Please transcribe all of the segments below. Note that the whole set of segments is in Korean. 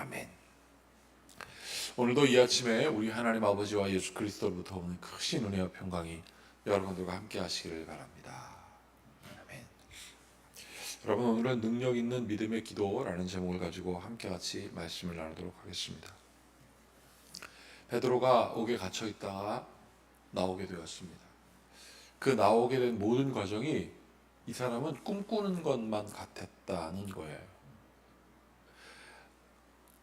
아멘. 오늘도 이 아침에 우리 하나님 아버지와 예수 그리스도로부터 오는 크신 은혜와 평강이 여러분들과 함께 하시기를 바랍니다. 아멘. 여러분, 오늘은 능력 있는 믿음의 기도라는 제목을 가지고 함께 같이 말씀을 나누도록 하겠습니다. 베드로가 옥에 갇혀 있다가 나오게 되었습니다. 그 나오게 된 모든 과정이 이 사람은 꿈꾸는 것만 같았다는 거예요.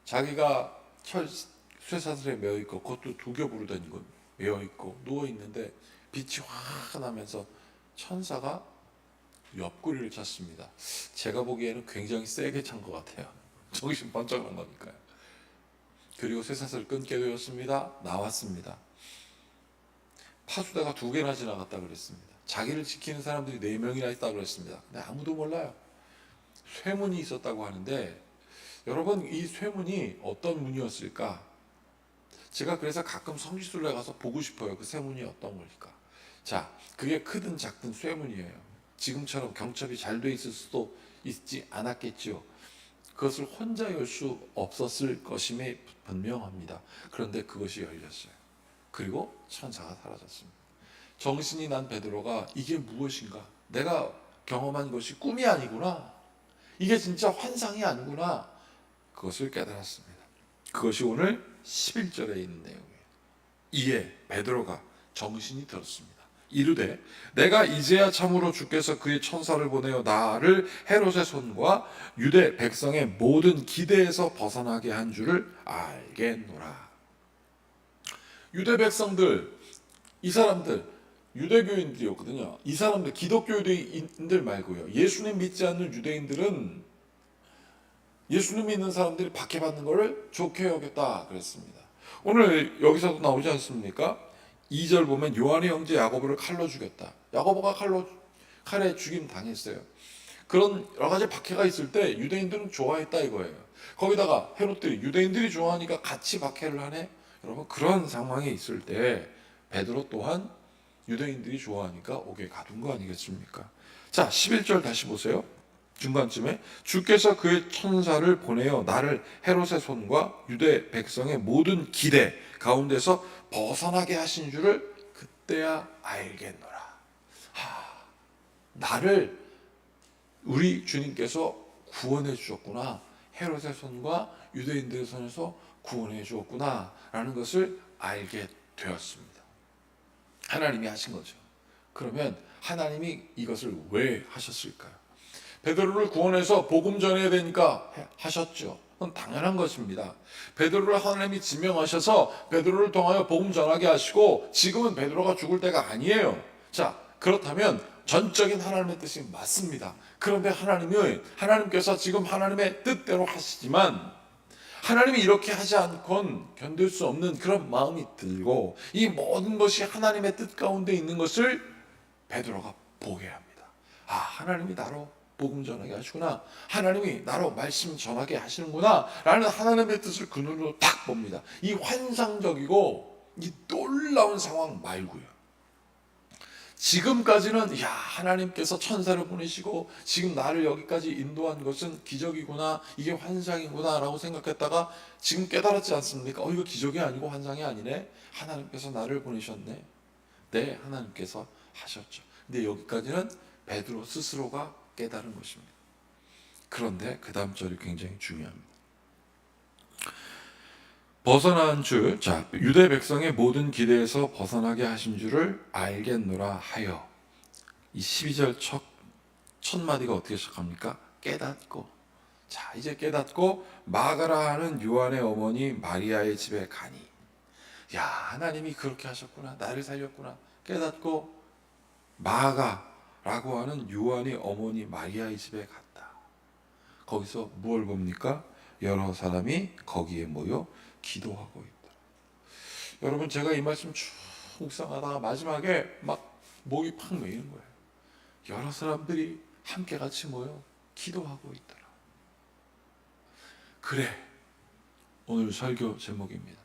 자기가 쇠사슬에 매어 있고, 그것도 두 겹으로 된 건 매어 있고 누워 있는데 빛이 확 나면서 천사가 옆구리를 찼습니다. 제가 보기에는 굉장히 세게 찬 것 같아요. 정신 번쩍 난 거니까요. 그리고 쇠사슬을 끊게 되었습니다. 나왔습니다. 파수대가 2개나 지나갔다 그랬습니다. 자기를 지키는 사람들이 4명이나 있다고 그랬습니다. 근데 아무도 몰라요. 쇠문이 있었다고 하는데, 여러분, 이 쇠문이 어떤 문이었을까? 제가 그래서 가끔 성지순례 가서 보고 싶어요. 그 쇠문이 어떤 걸까? 자, 그게 크든 작든 쇠문이에요. 지금처럼 경첩이 잘 돼 있을 수도 있지 않았겠죠. 그것을 혼자 열 수 없었을 것임이 분명합니다. 그런데 그것이 열렸어요. 그리고 천사가 사라졌습니다. 정신이 난 베드로가 이게 무엇인가? 내가 경험한 것이 꿈이 아니구나. 이게 진짜 환상이 아니구나. 그것을 깨달았습니다. 그것이 오늘 11절에 있는 내용이에요. 이에 베드로가 정신이 들었습니다. 이르되 내가 이제야 참으로 주께서 그의 천사를 보내어 나를 헤롯의 손과 유대 백성의 모든 기대에서 벗어나게 한 줄을 알겠노라. 유대 백성들, 이 사람들 유대교인들이었거든요. 이 사람들, 기독교인들 말고요, 예수님 믿지 않는 유대인들은 예수님 믿는 사람들이 박해받는 것을 좋게 여겼다 그랬습니다. 오늘 여기서도 나오지 않습니까? 2절 보면 요한의 형제 야고보를 칼로 죽였다. 야고보가 칼에 죽임 당했어요. 그런 여러 가지 박해가 있을 때 유대인들은 좋아했다 이거예요. 거기다가 헤롯들이 유대인들이 좋아하니까 같이 박해를 하네. 여러분, 그런 상황에 있을 때 베드로 또한 유대인들이 좋아하니까 옥에 가둔 거 아니겠습니까? 자, 11절 다시 보세요. 중간쯤에 주께서 그의 천사를 보내어 나를 헤롯의 손과 유대 백성의 모든 기대 가운데서 벗어나게 하신 줄을 그때야 알겠노라. 나를 우리 주님께서 구원해 주셨구나. 헤롯의 손과 유대인들의 손에서 구원해 주었구나 라는 것을 알게 되었습니다. 하나님이 하신 거죠. 그러면 하나님이 이것을 왜 하셨을까요? 베드로를 구원해서 복음 전해야 되니까 하셨죠. 그건 당연한 것입니다. 베드로를 하나님이 지명하셔서 베드로를 통하여 복음 전하게 하시고, 지금은 베드로가 죽을 때가 아니에요. 자, 그렇다면 전적인 하나님의 뜻이 맞습니다. 그런데 하나님께서 지금 하나님의 뜻대로 하시지만, 하나님이 이렇게 하지 않고는 견딜 수 없는 그런 마음이 들고, 이 모든 것이 하나님의 뜻 가운데 있는 것을 베드로가 보게 합니다. 하나님이 나로 복음 전하게 하시구나. 하나님이 나로 말씀 전하게 하시는구나 라는 하나님의 뜻을 그 눈으로 딱 봅니다. 이 환상적이고 이 놀라운 상황 말고요. 지금까지는 하나님께서 천사를 보내시고 지금 나를 여기까지 인도한 것은 기적이구나, 이게 환상이구나 라고 생각했다가 지금 깨달았지 않습니까? 이거 기적이 아니고 환상이 아니네. 하나님께서 나를 보내셨네. 네, 하나님께서 하셨죠. 근데 여기까지는 베드로 스스로가 깨달은 것입니다. 그런데 그 다음 절이 굉장히 중요합니다. 벗어난 줄, 자, 유대 백성의 모든 기대에서 벗어나게 하신 줄을 알겠노라 하여. 이 12절 첫 마디가 어떻게 시작합니까? 깨닫고. 자, 이제 깨닫고 마가라 하는 요한의 어머니 마리아의 집에 가니. 하나님이 그렇게 하셨구나, 나를 살렸구나 깨닫고 마가라고 하는 요한의 어머니 마리아의 집에 갔다. 거기서 무엇을 봅니까? 여러 사람이 거기에 모여 기도하고 있다. 여러분, 제가 이 말씀 쭉 묵상하다가 마지막에 막 목이 팍 메이는 거예요. 여러 사람들이 함께 같이 모여 기도하고 있더라. 그래, 오늘 설교 제목입니다.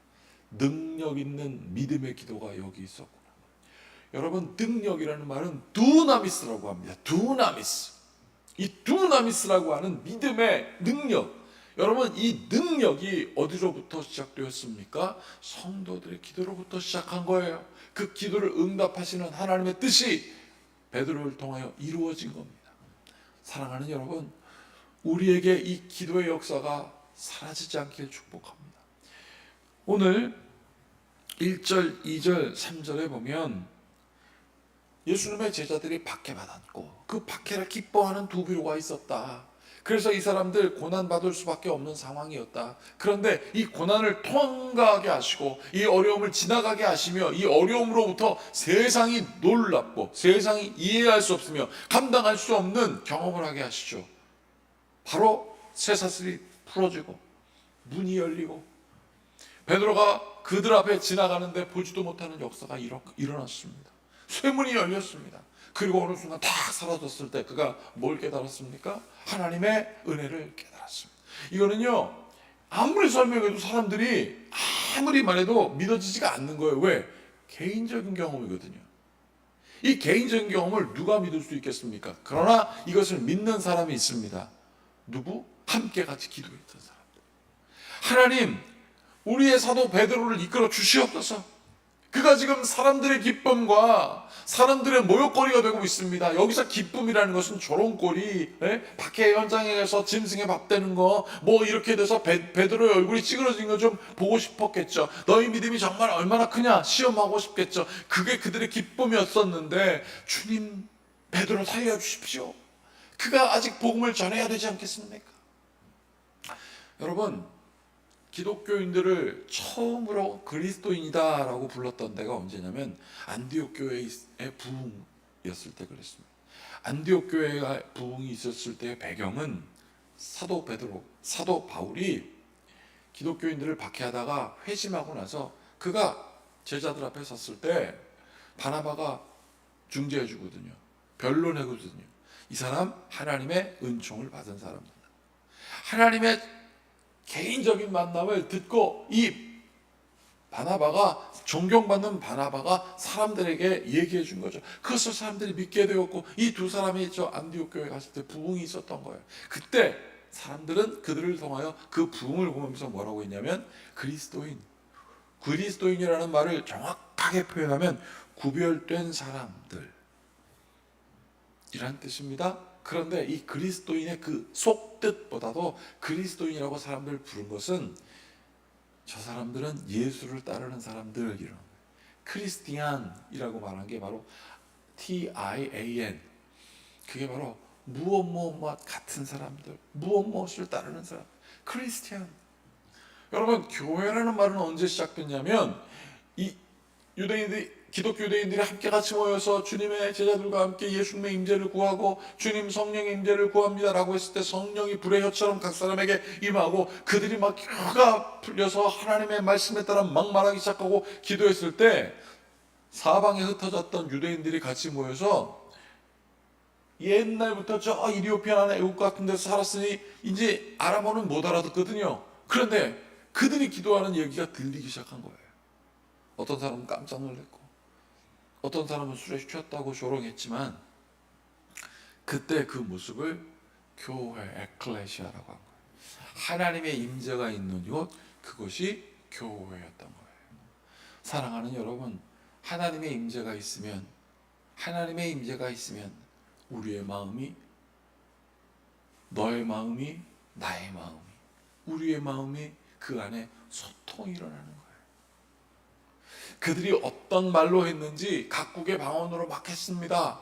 능력 있는 믿음의 기도가 여기 있었구나. 여러분, 능력이라는 말은 두나미스라고 합니다. 두나미스. 이 두나미스라고 하는 믿음의 능력, 여러분, 이 능력이 어디로부터 시작되었습니까? 성도들의 기도로부터 시작한 거예요. 그 기도를 응답하시는 하나님의 뜻이 베드로를 통하여 이루어진 겁니다. 사랑하는 여러분, 우리에게 이 기도의 역사가 사라지지 않길 축복합니다. 오늘 1절, 2절, 3절에 보면 예수님의 제자들이 박해만 안고 그 박해를 기뻐하는 두 비로가 있었다. 그래서 이 사람들 고난받을 수밖에 없는 상황이었다. 그런데 이 고난을 통과하게 하시고 이 어려움을 지나가게 하시며 이 어려움으로부터 세상이 놀랍고 세상이 이해할 수 없으며 감당할 수 없는 경험을 하게 하시죠. 바로 쇠사슬이 풀어지고 문이 열리고 베드로가 그들 앞에 지나가는데 보지도 못하는 역사가 일어났습니다. 쇠문이 열렸습니다. 그리고 어느 순간 딱 사라졌을 때 그가 뭘 깨달았습니까? 하나님의 은혜를 깨달았습니다. 이거는요, 아무리 설명해도 사람들이 아무리 말해도 믿어지지가 않는 거예요. 왜? 개인적인 경험이거든요. 이 개인적인 경험을 누가 믿을 수 있겠습니까? 그러나 이것을 믿는 사람이 있습니다. 누구? 함께 같이 기도했던 사람들. 하나님, 우리의 사도 베드로를 이끌어 주시옵소서. 그가 지금 사람들의 기쁨과 사람들의 모욕거리가 되고 있습니다. 여기서 기쁨이라는 것은 조롱거리, 박해 현장에 가서 짐승에 밥 되는 거, 뭐 이렇게 돼서 베드로의 얼굴이 찌그러진 거 좀 보고 싶었겠죠. 너희 믿음이 정말 얼마나 크냐 시험하고 싶겠죠. 그게 그들의 기쁨이었었는데, 주님, 베드로 살려주십시오. 그가 아직 복음을 전해야 되지 않겠습니까? 여러분, 기독교인들을 처음으로 그리스도인이다라고 불렀던 데가 언제냐면 안디옥 교회의 부흥이었을 때 그랬습니다. 안디옥 교회가 부흥이 있었을 때의 배경은 사도 베드로, 사도 바울이 기독교인들을 박해하다가 회심하고 나서 그가 제자들 앞에 섰을 때 바나바가 중재해 주거든요. 변론해거든요. 이 사람 하나님의 은총을 받은 사람입니다. 하나님의 개인적인 만남을 듣고 이 바나바가, 존경받는 바나바가 사람들에게 얘기해 준 거죠. 그것을 사람들이 믿게 되었고 이 두 사람이 저 안디옥 교회 갔을 때 부흥이 있었던 거예요. 그때 사람들은 그들을 통하여 그 부흥을 보면서 뭐라고 했냐면 그리스도인이라는 말을 정확하게 표현하면 구별된 사람들 이란 뜻입니다. 그런데 이 그리스도인의 그 속뜻보다도 그리스도인이라고 사람들을 부른 것은 저 사람들은 예수를 따르는 사람들, 이런 크리스티안이라고 말한 게 바로 TIAN, 그게 바로 무엇 같은 사람들, 무엇을 따르는 사람, 크리스티안. 여러분, 교회라는 말은 언제 시작됐냐면 이 기독교 유대인들이 함께 같이 모여서 주님의 제자들과 함께 예수님의 임재를 구하고 주님 성령의 임재를 구합니다라고 했을 때 성령이 불의 혀처럼 각 사람에게 임하고 그들이 막 혀가 풀려서 하나님의 말씀에 따라 막 말하기 시작하고 기도했을 때 사방에 흩어졌던 유대인들이 같이 모여서 옛날부터 저 이리오피아나 애국 같은 데서 살았으니 이제 아람어는 못 알아듣거든요. 그런데 그들이 기도하는 얘기가 들리기 시작한 거예요. 어떤 사람은 깜짝 놀랐고 어떤 사람은 술에 취했다고 조롱했지만 그때 그 모습을 교회, 에클레시아라고 한 거예요. 하나님의 임재가 있는 곳, 그것이 교회였던 거예요. 사랑하는 여러분, 하나님의 임재가 있으면 우리의 마음이, 너의 마음이, 나의 마음이, 우리의 마음이 그 안에 소통이 일어나는 거예요. 그들이 어떤 말로 했는지 각국의 방언으로 막 했습니다.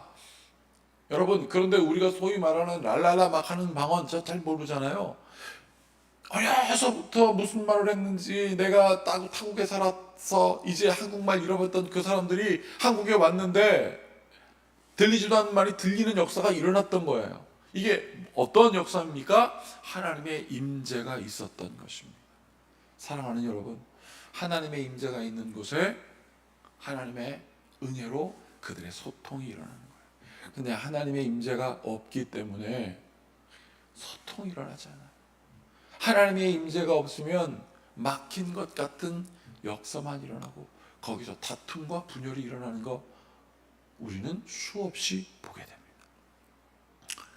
여러분, 그런데 우리가 소위 말하는 랄랄라 막 하는 방언 저 잘 모르잖아요. 어려서부터 무슨 말을 했는지, 내가 타국에 살아서 이제 한국말 잃어버렸던 그 사람들이 한국에 왔는데 들리지도 않는 말이 들리는 역사가 일어났던 거예요. 이게 어떤 역사입니까? 하나님의 임재가 있었던 것입니다. 사랑하는 여러분, 하나님의 임재가 있는 곳에 하나님의 은혜로 그들의 소통이 일어나는 거예요. 근데 하나님의 임재가 없기 때문에 소통이 일어나지 않아요. 하나님의 임재가 없으면 막힌 것 같은 역사만 일어나고 거기서 다툼과 분열이 일어나는 거 우리는 수없이 보게 됩니다.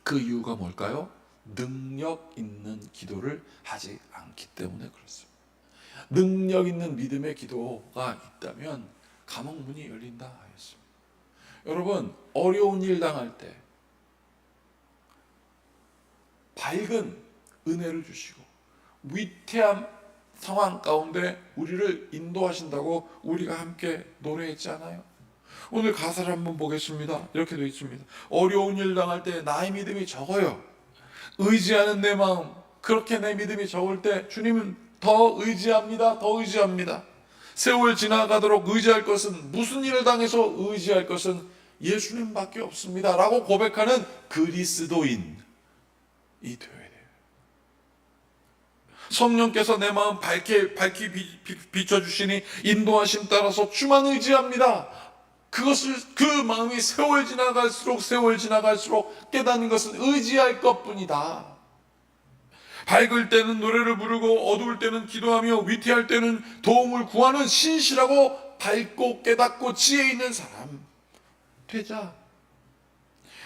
그 이유가 뭘까요? 능력 있는 기도를 하지 않기 때문에 그렇습니다. 능력 있는 믿음의 기도가 있다면 감옥 문이 열린다 하였습니다. 여러분, 어려운 일 당할 때 밝은 은혜를 주시고 위태한 상황 가운데 우리를 인도하신다고 우리가 함께 노래했지 않아요? 오늘 가사를 한번 보겠습니다. 이렇게 되어 있습니다. 어려운 일 당할 때 나의 믿음이 적어요. 의지하는 내 마음, 그렇게 내 믿음이 적을 때 주님은 더 의지합니다. 더 의지합니다. 세월 지나가도록 의지할 것은, 무슨 일을 당해서 의지할 것은 예수님밖에 없습니다 라고 고백하는 그리스도인이 되어야 돼요. 성령께서 내 마음 밝게 비춰주시니 인도하심 따라서 주만 의지합니다. 그 마음이 세월 지나갈수록 깨닫는 것은 의지할 것뿐이다. 밝을 때는 노래를 부르고 어두울 때는 기도하며 위태할 때는 도움을 구하는 신실하고 밝고 깨닫고 지혜 있는 사람 되자.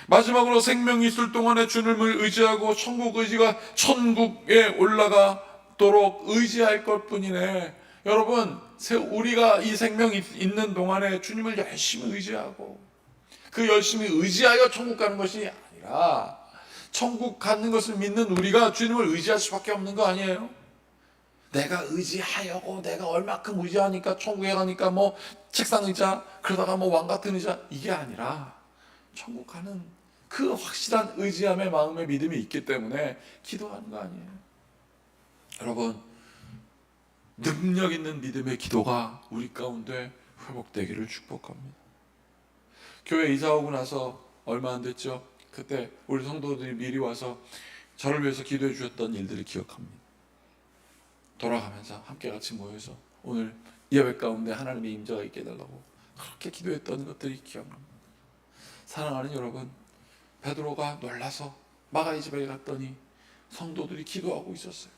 마지막으로 생명이 있을 동안에 주님을 의지하고 천국에 올라가도록 의지할 것뿐이네. 여러분, 우리가 이 생명이 있는 동안에 주님을 열심히 의지하고 그 열심히 의지하여 천국 가는 것이 아니라 천국 가는 것을 믿는 우리가 주님을 의지할 수밖에 없는 거 아니에요? 내가 의지하려고, 내가 얼마큼 의지하니까 천국에 가니까 뭐 책상 의자, 그러다가 뭐 왕 같은 의자, 이게 아니라 천국 가는 그 확실한 의지함의 마음의 믿음이 있기 때문에 기도하는 거 아니에요? 여러분, 능력 있는 믿음의 기도가 우리 가운데 회복되기를 축복합니다. 교회 이사 오고 나서 얼마 안 됐죠? 그때 우리 성도들이 미리 와서 저를 위해서 기도해 주셨던 일들을 기억합니다. 돌아가면서 함께 같이 모여서 오늘 예배 가운데 하나님의 임재가 있게 해달라고 그렇게 기도했던 것들이 기억납니다. 사랑하는 여러분, 베드로가 놀라서 마가의 집에 갔더니 성도들이 기도하고 있었어요.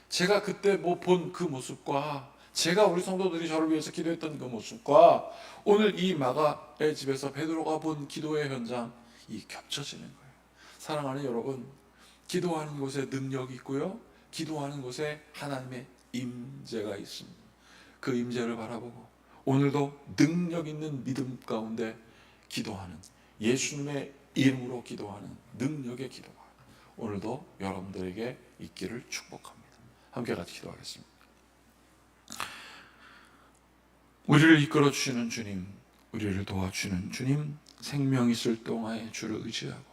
제가 그때 본 그 모습과 제가 우리 성도들이 저를 위해서 기도했던 그 모습과 오늘 이 마가의 집에서 베드로가 본 기도의 현장이 겹쳐지는 거예요. 사랑하는 여러분, 기도하는 곳에 능력이 있고요, 기도하는 곳에 하나님의 임재가 있습니다. 그 임재를 바라보고 오늘도 능력 있는 믿음 가운데 기도하는, 예수님의 이름으로 기도하는 능력의 기도가 오늘도 여러분들에게 있기를 축복합니다. 함께 같이 기도하겠습니다. 우리를 이끌어 주시는 주님, 우리를 도와주는 주님, 생명 있을 동안에 주를 의지하고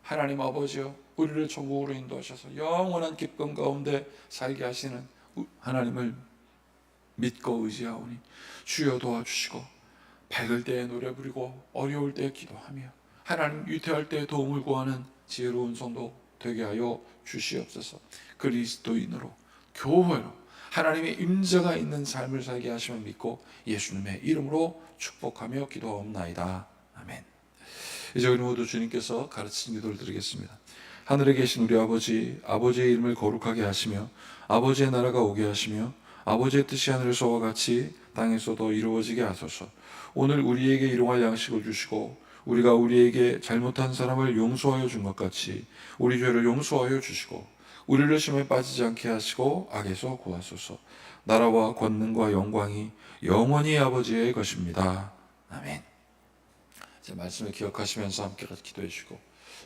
하나님 아버지여, 우리를 천국으로 인도하셔서 영원한 기쁨 가운데 살게 하시는 하나님을 믿고 의지하오니 주여 도와주시고 밝을 때에 노래 부르고 어려울 때에 기도하며 하나님 위태할 때에 도움을 구하는 지혜로운 성도 되게 하여 주시옵소서. 그리스도인으로 교회로 하나님의 임재가 있는 삶을 살게 하심을 믿고 예수님의 이름으로 축복하며 기도하옵나이다. 아멘. 이제 우리 모두 주님께서 가르치신 기도를 드리겠습니다. 하늘에 계신 우리 아버지, 아버지의 이름을 거룩하게 하시며 아버지의 나라가 오게 하시며 아버지의 뜻이 하늘에서와 같이 땅에서도 이루어지게 하소서. 오늘 우리에게 일용할 양식을 주시고 우리가 우리에게 잘못한 사람을 용서하여 준 것 같이 우리 죄를 용서하여 주시고 우리를 시험에 빠지지 않게 하시고 악에서 구하소서. 나라와 권능과 영광이 영원히 아버지의 것입니다. 아멘. 제 말씀을 기억하시면서 함께 같이 기도해 주시고,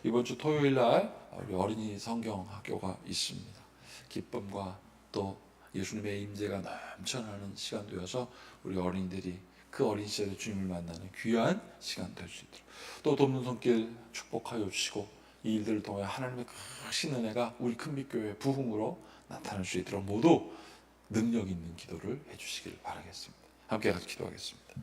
이번 주 토요일 날 우리 어린이 성경 학교가 있습니다. 기쁨과 또 예수님의 임재가 넘쳐나는 시간 되어서 우리 어린이들이 그 어린 시절에 주님을 만나는 귀한 시간 될 수 있도록, 또 돕는 손길 축복하여 주시고 이 일들을 통해 하나님의 크신 은혜가 우리 큰빛교회 부흥으로 나타날 수 있도록 모두 능력 있는 기도를 해주시기를 바라겠습니다. 함께 같이 기도하겠습니다.